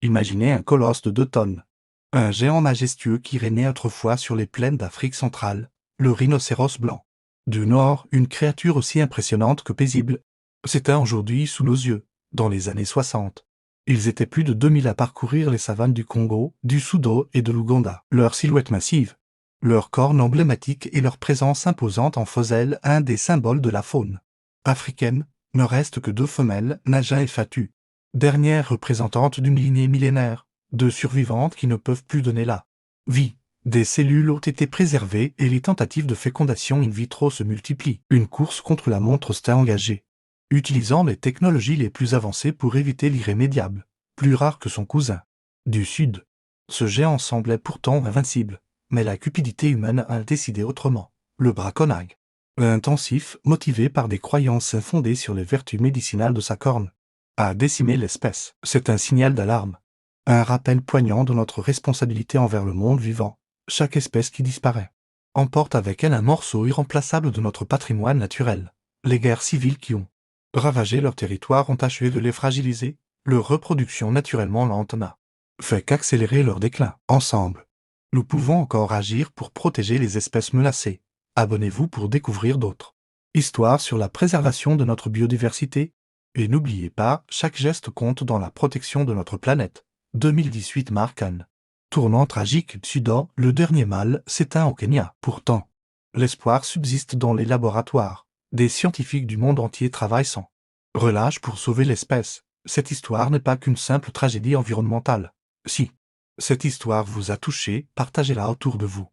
Imaginez un colosse de 2 tonnes. Un géant majestueux qui régnait autrefois sur les plaines d'Afrique centrale, le rhinocéros blanc. Du nord, une créature aussi impressionnante que paisible s'éteint aujourd'hui sous nos yeux, dans les années 60. Ils étaient plus de 2000 à parcourir les savanes du Congo, du Soudan et de l'Ouganda. Leur silhouette massive, leur corne emblématique et leur présence imposante en faisaient un des symboles de la faune africaine. Ne reste que 2 femelles, Naja et Fatu, dernières représentantes d'une lignée millénaire, 2 survivantes qui ne peuvent plus donner la vie. Des cellules ont été préservées et les tentatives de fécondation in vitro se multiplient. Une course contre la montre s'est engagée, utilisant les technologies les plus avancées pour éviter l'irrémédiable, plus rare que son cousin du Sud. Ce géant semblait pourtant invincible, mais la cupidité humaine a décidé autrement. Le braconnage intensif, motivé par des croyances fondées sur les vertus médicinales de sa corne, a décimé l'espèce. C'est un signal d'alarme, un rappel poignant de notre responsabilité envers le monde vivant. Chaque espèce qui disparaît emporte avec elle un morceau irremplaçable de notre patrimoine naturel. Les guerres civiles qui ont ravagé leur territoire ont achevé de les fragiliser. Leur reproduction naturellement lente n'a fait qu'accélérer leur déclin. Ensemble, nous pouvons encore agir pour protéger les espèces menacées. Abonnez-vous pour découvrir d'autres histoires sur la préservation de notre biodiversité. Et n'oubliez pas, chaque geste compte dans la protection de notre planète. 2018 marque un tournant tragique. Soudan, le dernier mâle s'éteint au Kenya. Pourtant, l'espoir subsiste dans les laboratoires. Des scientifiques du monde entier travaillent sans relâche pour sauver l'espèce. Cette histoire n'est pas qu'une simple tragédie environnementale. Si cette histoire vous a touché, partagez-la autour de vous.